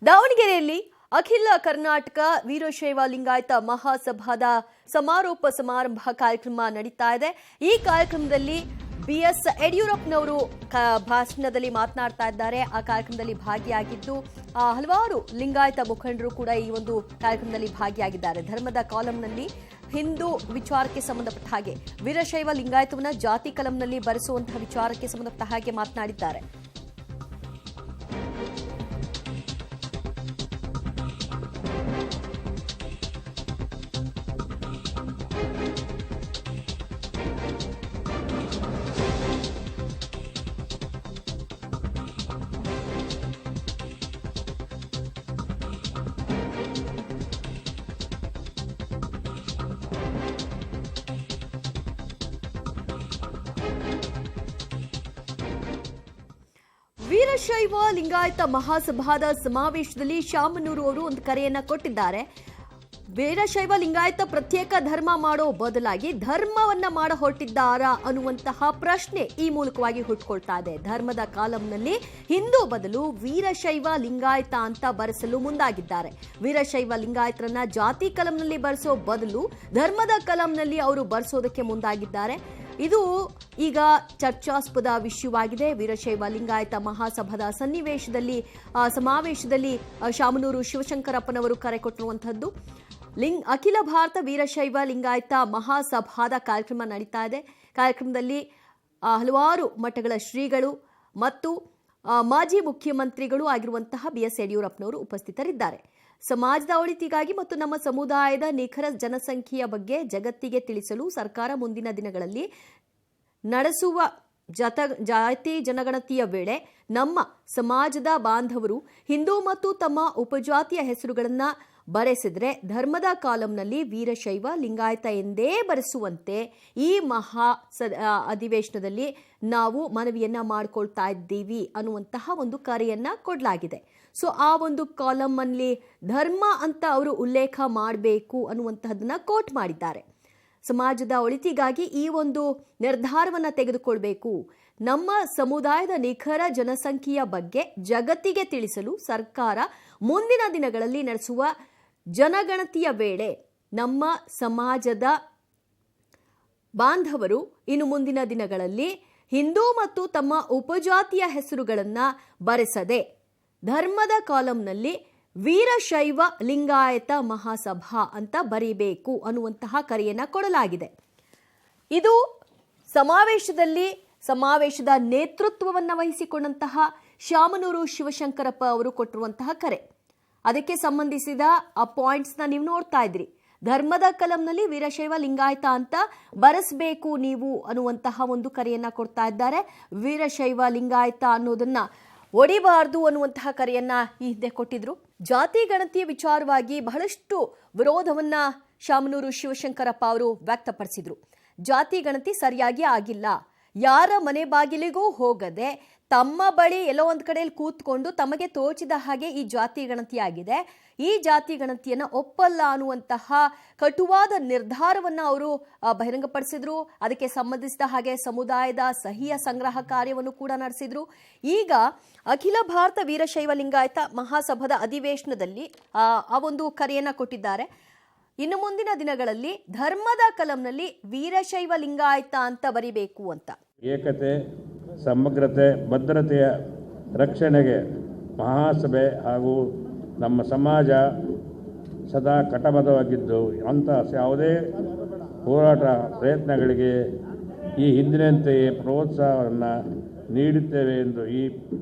ದಾವಣಗೆರೆಯಲ್ಲಿ ಅಖಿಲ ಕರ್ನಾಟಕ ವೀರಶೈವ ಲಿಂಗಾಯತ ಮಹಾಸಭಾದ ಸಮಾರೋಪ ಸಮಾರಂಭ ಕಾರ್ಯಕ್ರಮ ನಡೀತಾ ಇದೆ. ಈ ಕಾರ್ಯಕ್ರಮದಲ್ಲಿ BS ಯಡಿಯೂರಪ್ಪನವರು ಭಾಷಣದಲ್ಲಿ ಮಾತನಾಡ್ತಾ ಇದ್ದಾರೆ. ಆ ಕಾರ್ಯಕ್ರಮದಲ್ಲಿ ಭಾಗಿಯಾಗಿದ್ದು ಹಲವಾರು ಲಿಂಗಾಯತ ಮುಖಂಡರು ಕೂಡ ಈ ಒಂದು ಕಾರ್ಯಕ್ರಮದಲ್ಲಿ ಭಾಗಿಯಾಗಿದ್ದಾರೆ. ಧರ್ಮದ ಕಾಲಂನಲ್ಲಿ ಹಿಂದೂ ವಿಚಾರಕ್ಕೆ ಸಂಬಂಧಪಟ್ಟ ಹಾಗೆ ವೀರಶೈವ ಲಿಂಗಾಯತವನ್ನ ಜಾತಿ ಕಲಂನಲ್ಲಿ ಬರೆಸುವಂತಹ ವಿಚಾರಕ್ಕೆ ಸಂಬಂಧಪಟ್ಟ ಹಾಗೆ ಮಾತನಾಡಿದ್ದಾರೆ. ವೀರಶೈವ ಲಿಂಗಾಯತ ಮಹಾಸಭಾದ ಸಮಾವೇಶದಲ್ಲಿ ಶಾಮನೂರು ಅವರು ಒಂದು ಕರೆಯನ್ನ ಕೊಟ್ಟಿದ್ದಾರೆ. ವೀರಶೈವ ಲಿಂಗಾಯತ ಪ್ರತ್ಯೇಕ ಧರ್ಮ ಮಾಡೋ ಬದಲಾಗಿ ಧರ್ಮವನ್ನ ಮಾಡ ಹೊರಟಿದ್ದಾರಾ ಅನ್ನುವಂತಹ ಪ್ರಶ್ನೆ ಈ ಮೂಲಕವಾಗಿ ಹುಟ್ಟುಕೊಳ್ತಾ ಇದೆ. ಧರ್ಮದ ಕಾಲಂನಲ್ಲಿ ಹಿಂದೂ ಬದಲು ವೀರಶೈವ ಲಿಂಗಾಯತ ಅಂತ ಬರೆಸಲು ಮುಂದಾಗಿದ್ದಾರೆ. ವೀರಶೈವ ಲಿಂಗಾಯತರನ್ನ ಜಾತಿ ಕಲಂನಲ್ಲಿ ಬರೆಸೋ ಬದಲು ಧರ್ಮದ ಕಲಂನಲ್ಲಿ ಅವರು ಬರೆಸೋದಕ್ಕೆ ಮುಂದಾಗಿದ್ದಾರೆ. ಇದು ಈಗ ಚರ್ಚಾಸ್ಪದ ವಿಷಯವಾಗಿದೆ. ವೀರಶೈವ ಲಿಂಗಾಯತ ಮಹಾಸಭಾದ ಸಮಾವೇಶದಲ್ಲಿ ಶಾಮನೂರು ಶಿವಶಂಕರಪ್ಪನವರು ಕರೆ ಕೊಟ್ಟಿರುವಂತಹದ್ದು. ಅಖಿಲ ಭಾರತ ವೀರಶೈವ ಲಿಂಗಾಯತ ಮಹಾಸಭಾದ ಕಾರ್ಯಕ್ರಮ ನಡೀತಾ ಇದೆ. ಕಾರ್ಯಕ್ರಮದಲ್ಲಿ ಹಲವಾರು ಮಠಗಳ ಶ್ರೀಗಳು ಮತ್ತು ಮಾಜಿ ಮುಖ್ಯಮಂತ್ರಿಗಳು ಆಗಿರುವಂತಹ BS ಯಡಿಯೂರಪ್ಪನವರು ಉಪಸ್ಥಿತರಿದ್ದಾರೆ. ಸಮಾಜದ ಒಳಿತಿಗಾಗಿ ಮತ್ತು ನಮ್ಮ ಸಮುದಾಯದ ನಿಖರ ಜನಸಂಖ್ಯೆಯ ಬಗ್ಗೆ ಜಗತ್ತಿಗೆ ತಿಳಿಸಲು ಸರ್ಕಾರ ಮುಂದಿನ ದಿನಗಳಲ್ಲಿ ನಡೆಸುವ ಜಾತಿ ಜನಗಣತಿಯ ವೇಳೆ ನಮ್ಮ ಸಮಾಜದ ಬಾಂಧವರು ಹಿಂದೂ ಮತ್ತು ತಮ್ಮ ಉಪಜಾತಿಯ ಹೆಸರುಗಳನ್ನು ಬರೆಸಿದ್ರೆ ಧರ್ಮದ ಕಾಲಂನಲ್ಲಿ ವೀರಶೈವ ಲಿಂಗಾಯತ ಎಂದೇ ಬರೆಸುವಂತೆ ಈ ಮಹಾ ಅಧಿವೇಶನದಲ್ಲಿ ನಾವು ಮನವಿಯನ್ನ ಮಾಡಿಕೊಳ್ತಾ ಇದ್ದೀವಿ ಅನ್ನುವಂತಹ ಒಂದು ಕರೆಯನ್ನ ಕೊಡಲಾಗಿದೆ. ಸೊ ಆ ಒಂದು ಕಾಲಮ್ ಅಲ್ಲಿ ಧರ್ಮ ಅಂತ ಅವರು ಉಲ್ಲೇಖ ಮಾಡಬೇಕು ಅನ್ನುವಂತಹದನ್ನ ಕೋಟ್ ಮಾಡಿದ್ದಾರೆ. ಸಮಾಜದ ಒಳಿತಿಗಾಗಿ ಈ ಒಂದು ನಿರ್ಧಾರವನ್ನ ತೆಗೆದುಕೊಳ್ಬೇಕು. ನಮ್ಮ ಸಮುದಾಯದ ನಿಖರ ಜನಸಂಖ್ಯೆಯ ಬಗ್ಗೆ ಜಗತ್ತಿಗೆ ತಿಳಿಸಲು ಸರ್ಕಾರ ಮುಂದಿನ ದಿನಗಳಲ್ಲಿ ನಡೆಸುವ ಜನಗಣತಿಯ ವೇಳೆ ನಮ್ಮ ಸಮಾಜದ ಬಾಂಧವರು ಇನ್ನು ಮುಂದಿನ ದಿನಗಳಲ್ಲಿ ಹಿಂದೂ ಮತ್ತು ತಮ್ಮ ಉಪಜಾತಿಯ ಹೆಸರುಗಳನ್ನು ಬರೆಸದೆ ಧರ್ಮದ ಕಾಲಂನಲ್ಲಿ ವೀರಶೈವ ಲಿಂಗಾಯತ ಮಹಾಸಭಾ ಅಂತ ಬರೀಬೇಕು ಅನ್ನುವಂತಹ ಕರೆಯನ್ನ ಕೊಡಲಾಗಿದೆ. ಇದು ಸಮಾವೇಶದ ನೇತೃತ್ವವನ್ನು ವಹಿಸಿಕೊಂಡಂತಹ ಶಾಮನೂರು ಶಿವಶಂಕರಪ್ಪ ಅವರು ಕೊಟ್ಟಿರುವಂತಹ ಕರೆ. ಅದಕ್ಕೆ ಸಂಬಂಧಿಸಿದ ಆ ಪಾಯಿಂಟ್ಸ್ನ ನೀವು ನೋಡ್ತಾ ಇದ್ರಿ. ಧರ್ಮದ ಕಲಂನಲ್ಲಿ ವೀರಶೈವ ಲಿಂಗಾಯತ ಅಂತ ಬರೆಸಬೇಕು ನೀವು ಅನ್ನುವಂತಹ ಒಂದು ಕರೆಯನ್ನ ಕೊಡ್ತಾ ಇದ್ದಾರೆ. ವೀರಶೈವ ಲಿಂಗಾಯತ ಅನ್ನೋದನ್ನ ಒಡಿಬಾರ್ದು ಅನ್ನುವಂತಹ ಕರೆಯನ್ನ ಈ ಹಿಂದೆ ಕೊಟ್ಟಿದ್ರು. ಜಾತಿ ಗಣತಿಯ ವಿಚಾರವಾಗಿ ಬಹಳಷ್ಟು ವಿರೋಧವನ್ನ ಶಾಮನೂರು ಶಿವಶಂಕರಪ್ಪ ಅವರು ವ್ಯಕ್ತಪಡಿಸಿದ್ರು. ಜಾತಿ ಗಣತಿ ಸರಿಯಾಗಿ ಆಗಿಲ್ಲ, ಯಾರ ಮನೆ ಬಾಗಿಲಿಗೂ ಹೋಗದೆ ತಮ್ಮ ಬಳಿ ಎಲ್ಲೋ ಒಂದು ಕಡೆಯಲ್ಲಿ ಕೂತ್ಕೊಂಡು ತಮಗೆ ತೋಚಿದ ಹಾಗೆ ಈ ಜಾತಿ ಗಣತಿಯಾಗಿದೆ, ಈ ಜಾತಿ ಗಣತಿಯನ್ನ ಒಪ್ಪಲ್ಲ ಅನ್ನುವಂತಹ ಕಟುವಾದ ನಿರ್ಧಾರವನ್ನ ಅವರು ಬಹಿರಂಗಪಡಿಸಿದ್ರು. ಅದಕ್ಕೆ ಸಂಬಂಧಿಸಿದ ಹಾಗೆ ಸಮುದಾಯದ ಸಹಿಯ ಸಂಗ್ರಹ ಕಾರ್ಯವನ್ನು ಕೂಡ ನಡೆಸಿದ್ರು. ಈಗ ಅಖಿಲ ಭಾರತ ವೀರಶೈವ ಲಿಂಗಾಯತ ಮಹಾಸಭಾದ ಅಧಿವೇಶನದಲ್ಲಿ ಆ ಒಂದು ಕರೆಯನ್ನ ಕೊಟ್ಟಿದ್ದಾರೆ. ಇನ್ನು ಮುಂದಿನ ದಿನಗಳಲ್ಲಿ ಧರ್ಮದ ಕಲಂನಲ್ಲಿ ವೀರಶೈವ ಲಿಂಗಾಯತ ಅಂತ ಬರಿಬೇಕು ಅಂತ. ಏಕತೆ, ಸಮಗ್ರತೆ, ಭದ್ರತೆಯ ರಕ್ಷಣೆಗೆ ಮಹಾಸಭೆ ಹಾಗೂ ನಮ್ಮ ಸಮಾಜ ಸದಾ ಕಟಬದ್ಧವಾಗಿದ್ದು ಅಂಥ ಯಾವುದೇ ಹೋರಾಟ ಪ್ರಯತ್ನಗಳಿಗೆ ಈ ಹಿಂದಿನಂತೆಯೇ ಪ್ರೋತ್ಸಾಹವನ್ನು ನೀಡುತ್ತೇವೆ ಎಂದು ಈ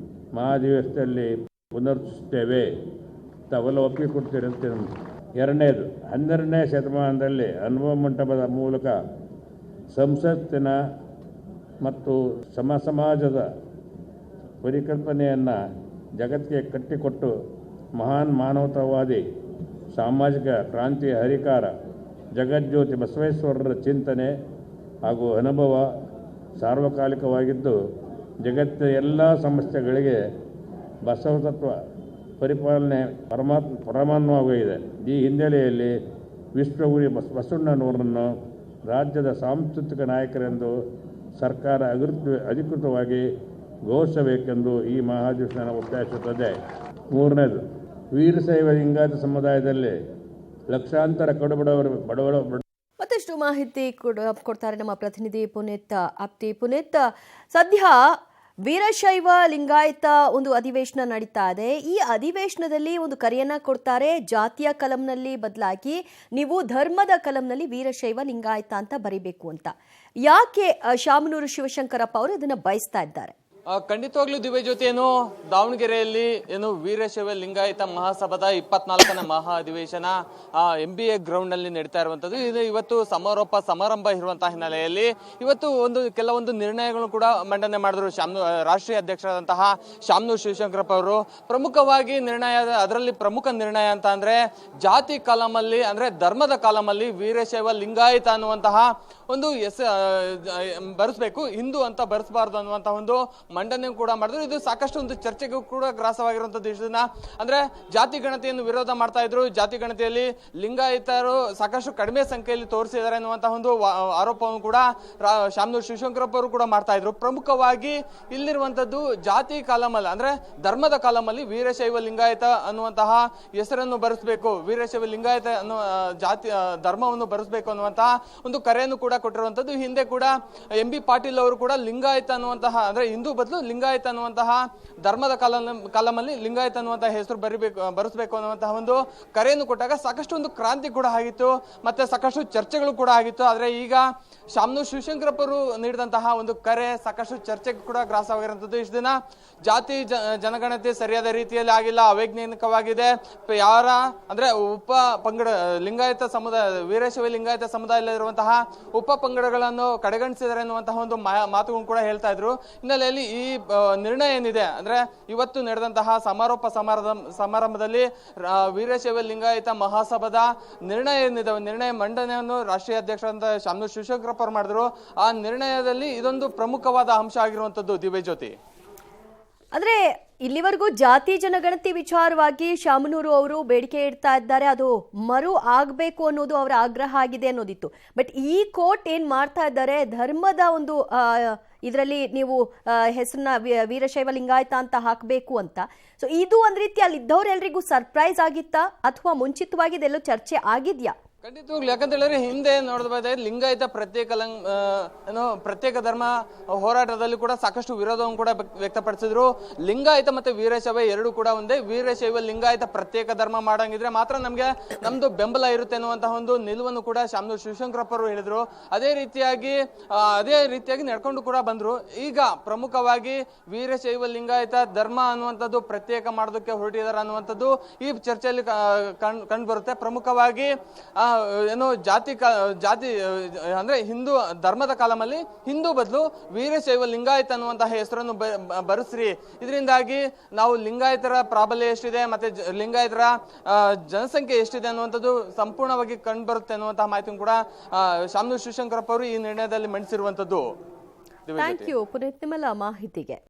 ಮಹಾಧಿವೇಶನದಲ್ಲಿ ಪುನರುಚ್ಚರಿಸುತ್ತೇವೆ. ತಾವೆಲ್ಲ ಒಪ್ಪಿಕೊಡ್ತೀರಂತೆ. ಎರಡನೇದು, 12ನೇ ಶತಮಾನದಲ್ಲಿ ಅನುಭವ ಮಂಟಪದ ಮೂಲಕ ಸಂಸತ್ತಿನ ಮತ್ತು ಸಮಾಜದ ಪರಿಕಲ್ಪನೆಯನ್ನು ಜಗತ್ತಿಗೆ ಕಟ್ಟಿಕೊಟ್ಟು ಮಹಾನ್ ಮಾನವತಾವಾದಿ ಸಾಮಾಜಿಕ ಕ್ರಾಂತಿಯ ಹರಿಕಾರ ಜಗಜ್ಯೋತಿ ಬಸವೇಶ್ವರರ ಚಿಂತನೆ ಹಾಗೂ ಅನುಭವ ಸಾರ್ವಕಾಲಿಕವಾಗಿದ್ದು ಜಗತ್ತಿನ ಎಲ್ಲ ಸಮಸ್ಯೆಗಳಿಗೆ ಬಸವ ತತ್ವ ಪರಿಪಾಲನೆ ಪರಮಾನ್ವವಾಗಿದೆ. ಈ ಹಿನ್ನೆಲೆಯಲ್ಲಿ ವಿಶ್ವಗುರು ಬಸವಣ್ಣನವರನ್ನು ರಾಜ್ಯದ ಸಾಂಸ್ಕೃತಿಕ ನಾಯಕರೆಂದು ಸರ್ಕಾರ ಅಧಿಕೃತವಾಗಿ ಘೋಷಿಸಬೇಕೆಂದು ಈ ಮಹಾಧಿವೇಶನ ಒತ್ತಾಯಿಸುತ್ತದೆ. ಮೂರನೇದು, ವೀರಶೈವ ಲಿಂಗಾಯತ ಸಮುದಾಯದಲ್ಲಿ ಲಕ್ಷಾಂತರ ಬಡವರ ಮತ್ತಷ್ಟು ಮಾಹಿತಿ ಕೊಡ್ತಾರೆ ನಮ್ಮ ಪ್ರತಿನಿಧಿ ಪುನೀತ್ ಆಪ್ತಿ. ಪುನೀತ್, ಸದ್ಯ ವೀರಶೈವ ಲಿಂಗಾಯತ ಒಂದು ಅಧಿವೇಶನ ನಡೀತಾ ಇದೆ. ಈ ಅಧಿವೇಶನದಲ್ಲಿ ಒಂದು ಕರೆಯನ್ನ ಕೊಡ್ತಾರೆ, ಜಾತಿಯ ಕಲಂನಲ್ಲಿ ಬದಲಾಗಿ ನೀವು ಧರ್ಮದ ಕಲಂನಲ್ಲಿ ವೀರಶೈವ ಲಿಂಗಾಯತ ಅಂತ ಬರಿಬೇಕು ಅಂತ. ಯಾಕೆ ಶಾಮನೂರು ಶಿವಶಂಕರಪ್ಪ ಅವರು ಇದನ್ನ ಬಯಸ್ತಾ ಇದ್ದಾರೆ? ಖಂಡಿತವಾಗ್ಲೂ ದಿವ್ಯಜ್ಯೋತಿ, ದಾವಣಗೆರೆಯಲ್ಲಿ ವೀರಶೈವ ಲಿಂಗಾಯತ ಮಹಾಸಭಾದ 24ನೇ ಮಹಾ ಅಧಿವೇಶನ MBA ಗ್ರೌಂಡ್ ನಲ್ಲಿ ನಡೀತಾ ಇರುವಂತದ್ದು. ಇದು ಇವತ್ತು ಸಮಾರಂಭ ಇರುವಂತಹ ಹಿನ್ನೆಲೆಯಲ್ಲಿ ಇವತ್ತು ಕೆಲವೊಂದು ನಿರ್ಣಯಗಳು ಕೂಡ ಮಂಡನೆ ಮಾಡಿದ್ರು ರಾಷ್ಟ್ರೀಯ ಅಧ್ಯಕ್ಷರಾದಂತಹ ಶಾಮನೂರು ಶಿವಶಂಕರಪ್ಪ ಅವರು. ಪ್ರಮುಖವಾಗಿ ಅದರಲ್ಲಿ ಪ್ರಮುಖ ನಿರ್ಣಯ ಅಂತ ಅಂದ್ರೆ ಜಾತಿ ಕಾಲಮಲ್ಲಿ ಅಂದ್ರೆ ಧರ್ಮದ ಕಾಲಮಲ್ಲಿ ವೀರಶೈವ ಲಿಂಗಾಯತ ಅನ್ನುವಂತಹ ಒಂದು ಬರೆಸಬೇಕು, ಹಿಂದೂ ಅಂತ ಬರೆಸಬಾರದು ಅನ್ನುವಂತಹ ಒಂದು ಮಂಡನೆ ಕೂಡ ಮಾಡಿದ್ರು. ಇದು ಸಾಕಷ್ಟು ಒಂದು ಚರ್ಚೆಗೂ ಕೂಡ ಗ್ರಾಸವಾಗಿರುವಂತದ್ದು. ಇದನ್ನ ಅಂದ್ರೆ ಜಾತಿ ಗಣತಿಯನ್ನು ವಿರೋಧ ಮಾಡ್ತಾ ಇದ್ರು. ಜಾತಿ ಗಣತಿಯಲ್ಲಿ ಲಿಂಗಾಯತರು ಸಾಕಷ್ಟು ಕಡಿಮೆ ಸಂಖ್ಯೆಯಲ್ಲಿ ತೋರಿಸಿದ್ದಾರೆ ಅನ್ನುವಂತಹ ಒಂದು ಆರೋಪವನ್ನು ಕೂಡ ಶಾಮನೂರು ಶಿವಶಂಕರಪ್ಪ ಅವರು ಕೂಡ ಮಾಡ್ತಾ ಇದ್ರು. ಪ್ರಮುಖವಾಗಿ ಇಲ್ಲಿರುವಂತದ್ದು ಜಾತಿ ಕಾಲಮಲ್ಲಿ ಅಂದ್ರೆ ಧರ್ಮದ ಕಾಲಮಲ್ಲಿ ವೀರಶೈವ ಲಿಂಗಾಯತ ಅನ್ನುವಂತಹ ಹೆಸರನ್ನು ಬರೆಸಬೇಕು, ವೀರಶೈವ ಲಿಂಗಾಯತ ಅನ್ನುವ ಜಾತಿ ಧರ್ಮವನ್ನು ಬರೆಸಬೇಕು ಅನ್ನುವಂತಹ ಒಂದು ಕರೆಯನ್ನು ಕೂಡ ಕೊಟ್ಟಿರುವಂತದ್ದು. ಹಿಂದೆ ಕೂಡ MB ಪಾಟೀಲ್ ಅವರು ಕೂಡ ಲಿಂಗಾಯತ ಅನ್ನುವಂತಹ ಅಂದ್ರೆ ಹಿಂದೂ ಬದಲು ಲಿಂಗಾಯತ ಅನ್ನುವಂತಹ ಧರ್ಮದ ಕಾಲಮಲ್ಲಿ ಲಿಂಗಾಯತ ಅನ್ನುವಂತಹ ಹೆಸರು ಬರೆಸಬೇಕು ಅನ್ನುವಂತಹ ಒಂದು ಕರೆಯನ್ನು ಕೊಟ್ಟಾಗ ಸಾಕಷ್ಟು ಒಂದು ಕ್ರಾಂತಿ ಕೂಡ ಆಗಿತ್ತು, ಮತ್ತೆ ಸಾಕಷ್ಟು ಚರ್ಚೆಗಳು ಕೂಡ ಆಗಿತ್ತು. ಆದ್ರೆ ಈಗ ಶಾಮನೂರು ಶಿವಶಂಕರಪ್ಪ ಅವರು ನೀಡಿದಂತಹ ಒಂದು ಕರೆ ಸಾಕಷ್ಟು ಚರ್ಚೆಗೆ ಕೂಡ ಗ್ರಾಸವಾಗಿರುವಂತದ್ದು. ಇಷ್ಟು ದಿನ ಜಾತಿ ಜನಗಣತಿ ಸರಿಯಾದ ರೀತಿಯಲ್ಲಿ ಆಗಿಲ್ಲ, ಅವೈಜ್ಞಾನಿಕವಾಗಿದೆ, ಯಾರ ಅಂದ್ರೆ ಉಪ ಪಂಗಡ ಲಿಂಗಾಯತ ಸಮುದಾಯ ವೀರಶೈವ ಲಿಂಗಾಯತ ಸಮುದಾಯದಲ್ಲಿರುವಂತಹ ಉಪ ಪಂಗಡಗಳನ್ನು ಕಡೆಗಣಿಸಿದ್ದಾರೆ ಅನ್ನುವಂತಹ ಒಂದು ಮಾತುಗಳನ್ನು ಕೂಡ ಹೇಳ್ತಾ ಇದ್ರು. ಹಿನ್ನೆಲೆಯಲ್ಲಿ ಈ ನಿರ್ಣಯ ಏನಿದೆ ಅಂದ್ರೆ ಇವತ್ತು ನಡೆದಂತಹ ಸಮಾರಂಭದಲ್ಲಿ ವೀರಶೈವ ಲಿಂಗಾಯತ ಮಹಾಸಭಾದ ನಿರ್ಣಯ ಏನಿದೆ, ನಿರ್ಣಯ ಮಂಡನೆಯನ್ನು ರಾಷ್ಟ್ರೀಯ ಅಧ್ಯಕ್ಷರಾದ ಶಾಮನೂರು ಶಿವಶಂಕರಪ್ಪ ಅವರು ಮಾಡಿದ್ರು. ಆ ನಿರ್ಣಯದಲ್ಲಿ ಇದೊಂದು ಪ್ರಮುಖವಾದ ಅಂಶ ಆಗಿರುವಂತದ್ದು. ದಿವ್ಯಜ್ಯೋತಿ, ಅಂದ್ರೆ ಇಲ್ಲಿವರೆಗೂ ಜಾತಿ ಜನಗಣತಿ ವಿಚಾರವಾಗಿ ಶಾಮನೂರು ಅವರು ಬೇಡಿಕೆ ಇಡ್ತಾ ಇದ್ದಾರೆ, ಅದು ಮರು ಆಗ್ಬೇಕು ಅನ್ನೋದು ಅವರ ಆಗ್ರಹ ಆಗಿದೆ ಅನ್ನೋದಿತ್ತು. ಬಟ್ ಈ ಕೋರ್ಟ್ ಏನ್ ಮಾಡ್ತಾ ಇದ್ದಾರೆ, ಧರ್ಮದ ಒಂದು ಇದರಲ್ಲಿ ನೀವು ಹೆಸರನ್ನ ವೀರಶೈವ ಲಿಂಗಾಯತ ಅಂತ ಹಾಕಬೇಕು ಅಂತ. ಸೊ ಇದು ಒಂದ್ ರೀತಿ ಅಲ್ಲಿ ಇದ್ದವರೆಲ್ಲರಿಗೂ ಸರ್ಪ್ರೈಸ್ ಆಗಿತ್ತಾ ಅಥವಾ ಮುಂಚಿತವಾಗಿ ಇದೆಲ್ಲೋ ಚರ್ಚೆ ಆಗಿದ್ಯಾ? ಖಂಡಿತವಾಗ್ಲು, ಯಾಕಂತ ಹೇಳಿದ್ರೆ ಹಿಂದೆ ನೋಡಬಹುದಾದ್ರೆ ಲಿಂಗಾಯತ ಪ್ರತ್ಯೇಕ ಧರ್ಮ ಹೋರಾಟದಲ್ಲಿ ಕೂಡ ಸಾಕಷ್ಟು ವಿರೋಧವನ್ನು ಕೂಡ ವ್ಯಕ್ತಪಡಿಸಿದ್ರು. ಲಿಂಗಾಯತ ಮತ್ತೆ ವೀರಶೈವ ಎರಡು ಕೂಡ ಒಂದೇ. ವೀರಶೈವ ಲಿಂಗಾಯತ ಪ್ರತ್ಯೇಕ ಧರ್ಮ ಮಾಡಂಗಿದ್ರೆ ಮಾತ್ರ ನಮ್ದು ಬೆಂಬಲ ಇರುತ್ತೆ ಅನ್ನುವಂತಹ ಒಂದು ನಿಲುವನ್ನು ಕೂಡ ಶಾಮನೂರು ಶಿವಶಂಕರಪ್ಪ ಅವರು ಹೇಳಿದ್ರು. ಅದೇ ರೀತಿಯಾಗಿ ನಡ್ಕೊಂಡು ಕೂಡ ಬಂದ್ರು. ಈಗ ಪ್ರಮುಖವಾಗಿ ವೀರಶೈವ ಲಿಂಗಾಯತ ಧರ್ಮ ಅನ್ನುವಂಥದ್ದು ಪ್ರತ್ಯೇಕ ಮಾಡೋದಕ್ಕೆ ಹೊರಟಿದ್ದಾರೆ ಅನ್ನುವಂಥದ್ದು ಈ ಚರ್ಚೆಯಲ್ಲಿ ಕಂಡು ಬರುತ್ತೆ. ಪ್ರಮುಖವಾಗಿ ಜಾತಿ ಅಂದ್ರೆ ಹಿಂದೂ ಧರ್ಮದ ಕಾಲಮಲ್ಲಿ ಹಿಂದೂ ಬದಲು ವೀರಶೈವ ಲಿಂಗಾಯತ ಅನ್ನುವಂತಹ ಹೆಸರನ್ನು ಬರೆಸ್ರಿ, ಇದರಿಂದಾಗಿ ನಾವು ಲಿಂಗಾಯತರ ಪ್ರಾಬಲ್ಯ ಎಷ್ಟಿದೆ ಮತ್ತೆ ಲಿಂಗಾಯತರ ಜನಸಂಖ್ಯೆ ಎಷ್ಟಿದೆ ಅನ್ನುವಂಥದ್ದು ಸಂಪೂರ್ಣವಾಗಿ ಕಂಡು ಬರುತ್ತೆ ಅನ್ನುವಂತಹ ಮಾಹಿತಿ ಕೂಡ ಶಾಮನೂರು ಶಿವಶಂಕರಪ್ಪ ಅವರು ಈ ನಿರ್ಣಯದಲ್ಲಿ ಮಂಡಿಸಿರುವಂತದ್ದು. ಥ್ಯಾಂಕ್ ಯು ಪುನೀತ್ ನಿಮ್ಮೆಲ್ಲ ಮಾಹಿತಿಗೆ.